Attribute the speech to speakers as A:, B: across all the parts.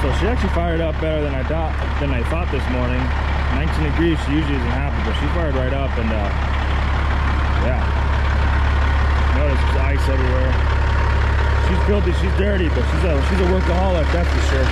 A: So she actually fired up better than I thought this morning. 19 degrees, she usually isn't happy, but she fired right up, and yeah. Notice there's ice everywhere. She's filthy, she's dirty, but she's a workaholic, that's for sure.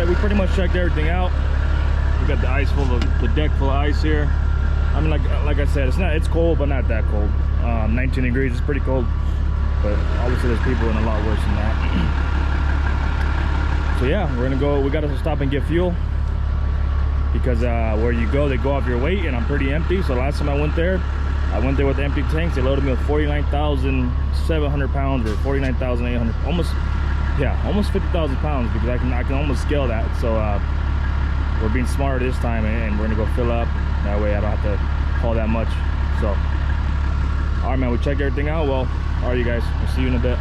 A: We pretty much checked everything out. We got the ice full of the deck full of ice here. I mean, like I said, it's cold, but not that cold. 19 degrees is pretty cold, but obviously there's people in a lot worse than that. So yeah, we're gonna go. We gotta stop and get fuel because where you go, they go off your weight, and I'm pretty empty. So last time I went there with empty tanks. They loaded me with 49,700 pounds or 49,800, almost 50,000 pounds, because I can almost scale that. So we're being smarter this time, and we're gonna go fill up. That way I don't have to haul that much. So all right, man, we checked everything out. Well, all right, you guys, we'll see you in a bit.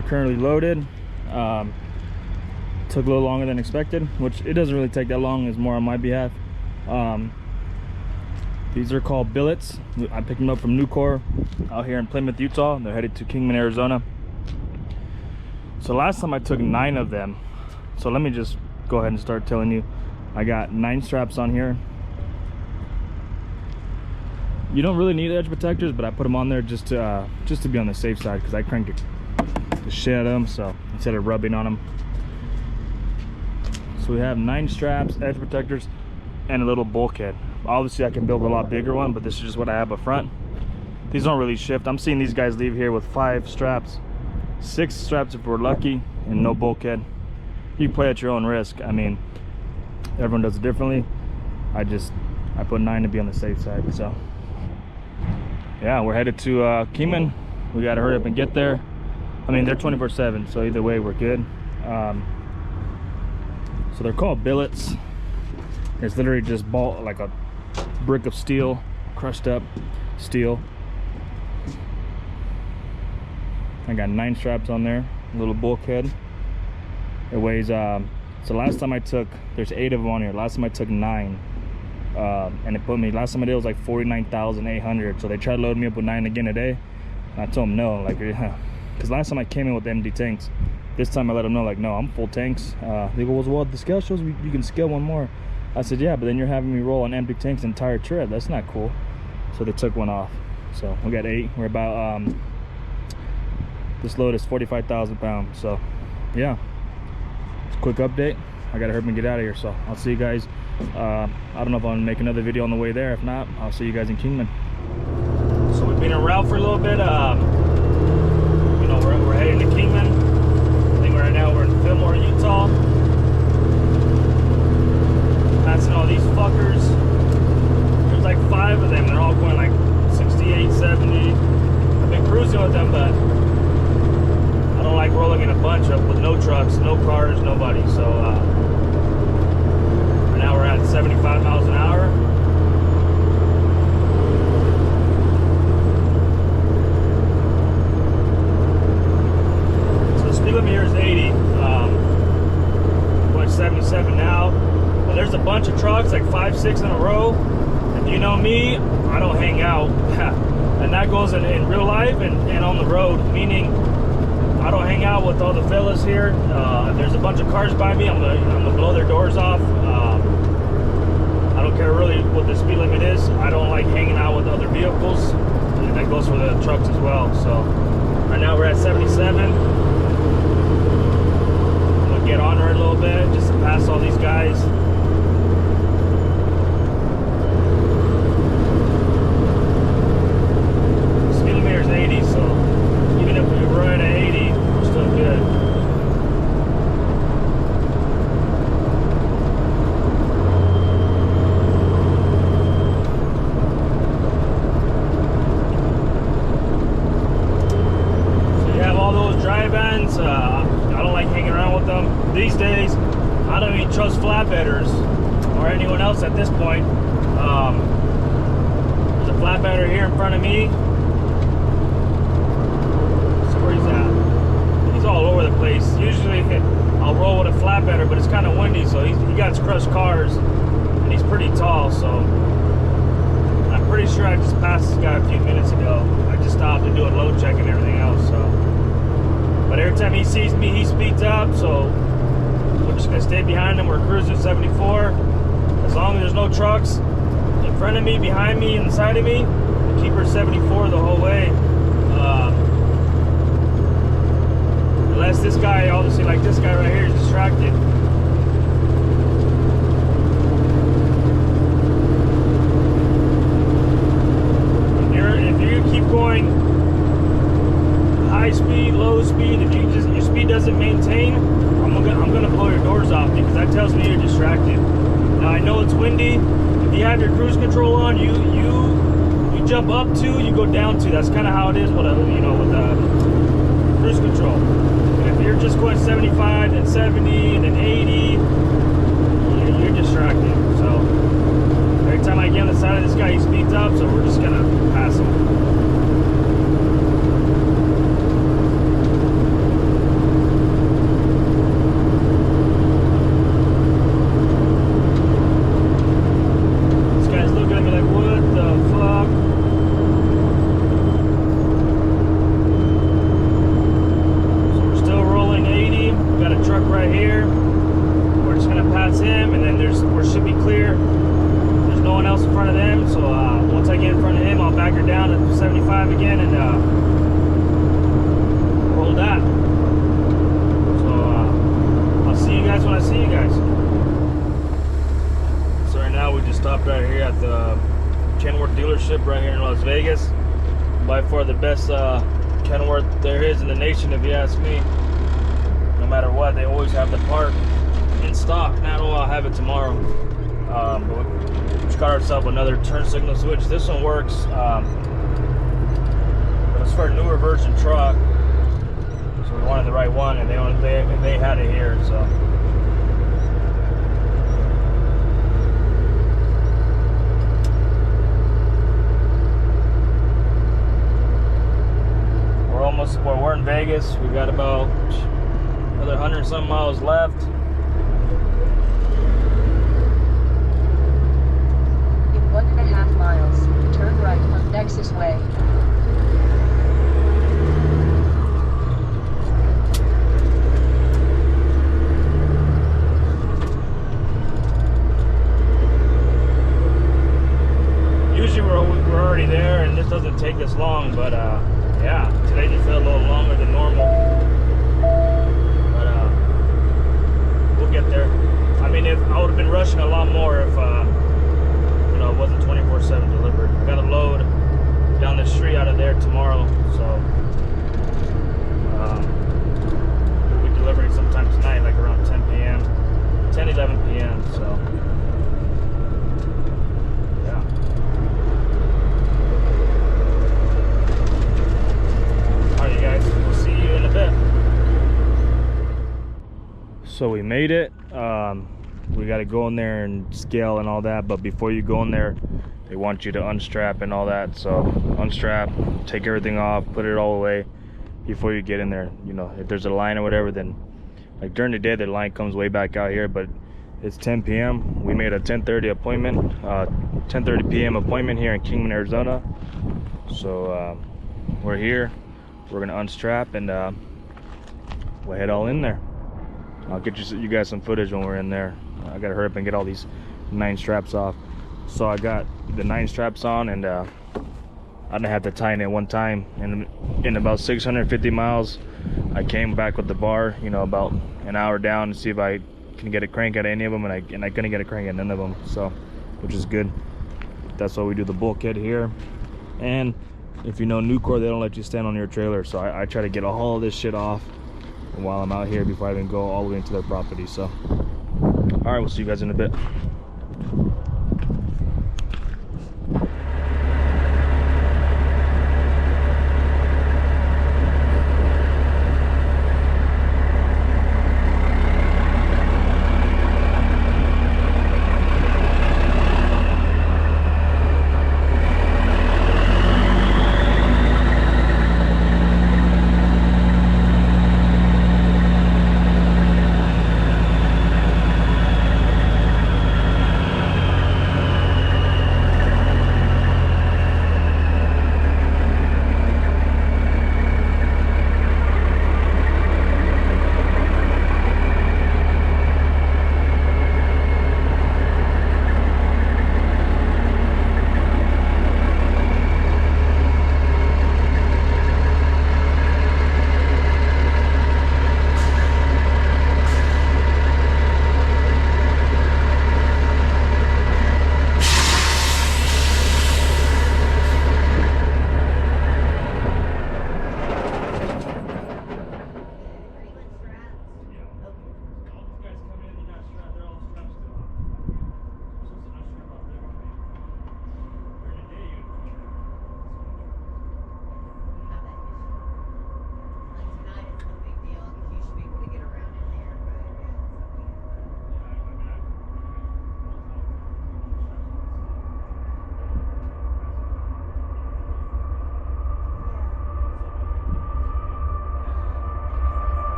A: we're currently loaded. Took a little longer than expected, which it doesn't really take that long. It's more on my behalf. These are called billets. I picked them up from Nucor out here in Plymouth, Utah. They're headed to Kingman, Arizona. So last time I took 9 of them. So let me just go ahead and start telling you. I got 9 straps on here. You don't really need edge protectors, but I put them on there just to be on the safe side, because I crank the shit out of them, so instead of rubbing on them. So we have 9 straps, edge protectors, and a little bulkhead. Obviously I can build a lot bigger one, but this is just what I have up front. These don't really shift. I'm seeing these guys leave here with 5 straps, 6 straps if we're lucky, and no bulkhead. You play at your own risk. I mean, everyone does it differently. I put 9 to be on the safe side. So yeah, we're headed to Kingman. We got to hurry up and get there. I mean, they're 24/7, so either way we're good. So they're called billets. It's literally just like a brick of steel, crushed up steel. I got 9 straps on there, a little bulkhead. It weighs so last time I took, there's 8 of them on here. Last time I took 9, and it put me, last time I did it was like 49,800. So they tried to load me up with 9 again today, and I told them no, like, because last time I came in with empty tanks. This time I let them know, like, no, I'm full tanks. They go, well, the scale shows you can scale one more. I said, yeah, but then you're having me roll on empty tanks the entire trip. That's not cool. So they took one off. So we got 8. We're about this load is 45,000 pounds. So yeah, it's a quick update. I gotta hurry and get out of here, so I'll see you guys. I don't know if I'm gonna make another video on the way there. If not, I'll see you guys in Kingman. So we've been en route for a little bit. You know, we're heading to Kingman. I think right now we're in Fillmore, Utah. Passing all these fuckers. There's like 5 of them. They're all going like 68, 70. I've been cruising with them, but I don't like rolling in a bunch up with no trucks, no cars, nobody. So right now we're at 75 miles an hour. So the speed limit here is 80. Going 77 now. But there's a bunch of trucks, like 5, 6 in a row. If you know me, I don't hang out. And that goes in real life and on the road, meaning I don't hang out with all the fellas here. If there's a bunch of cars by me, I'm gonna blow their doors off. I don't care really what the speed limit is. I don't like hanging out with other vehicles, and that goes for the trucks as well. So right now we're at 77. I'm gonna get on her a little bit just to pass all these guys. Speed limit is 80, so even if we run at 80, we're still good. So you have all those dry vans. I don't like hanging around with them. These days, I don't even trust flatbedders or anyone else at this point. There's a flatbedder here in front of me. Where he's at. He's all over the place. Usually I'll roll with a flatbedder, but it's kind of windy, so he got his crushed cars, and he's pretty tall, so I'm pretty sure I just passed this guy a few minutes ago. I just stopped to do a load check and everything else, so. But every time he sees me, he speeds up, so we're just gonna stay behind him. We're cruising 74. As long as there's no trucks in front of me, behind me, and side of me, we'll keep her 74 the whole way. Unless this guy, obviously, like this guy right here, is distracted. If you keep going high speed, low speed, if your speed doesn't maintain, I'm gonna blow your doors off, because that tells me you're distracted. Now I know it's windy. If you have your cruise control on, you jump up 2, you go down 2. That's kind of how it is with cruise control. And if you're just going 75 and 70 and then 80, you're distracted. So every time I get on the side of this guy, he speeds up, so we're just gonna pass him. right here. We're just gonna pass him, and then we should be clear. There's no one else in front of them, so once I get in front of him, I'll back her down at 75 again, and roll that. So I'll see you guys when I see you guys. So right now we just stopped right here at the Kenworth dealership right here in Las Vegas. By far the best Kenworth there is in the nation, if you ask me. No matter what, they always have the part in stock. Not all, I'll have it tomorrow. But we just got ourselves another turn signal switch. This one works, but it's for a newer version truck, so we wanted the right one, and they had it here. So we're in Vegas. We got about another 100-some miles left.
B: In 1.5 miles, turn right on Nexus Way.
A: Usually we're already there, and this doesn't take this long, but yeah, today just felt a little longer than normal. But we'll get there. I mean, if I would have been rushing a lot more if you know, it wasn't 24/7 delivered. I got a load down the street out of there tomorrow, so we'll be delivering sometime tonight, like around 10 p.m., 11 p.m. So yeah. Alright, you guys, we'll see you in a bit. So we made it. We got to go in there and scale and all that, but before you go in there, they want you to unstrap and all that. So unstrap, take everything off, put it all away before you get in there. You know, if there's a line or whatever, then like during the day the line comes way back out here, but it's 10 p.m. We made a 10:30 appointment, 10:30 p.m. appointment here in Kingman, Arizona. So we're here. We're gonna unstrap and we'll head all in there. I'll get you guys some footage when we're in there. I gotta hurry up and get all these 9 straps off. So I got the 9 straps on, and I didn't have to tighten it one time. And in about 650 miles, I came back with the bar, you know, about an hour down to see if I can get a crank at any of them, and I couldn't get a crank at none of them. So, which is good. That's why we do the bulkhead here. And if you know Nucor, they don't let you stand on your trailer. So I try to get all of this shit off while I'm out here before I even go all the way into their property. So all right, we'll see you guys in a bit.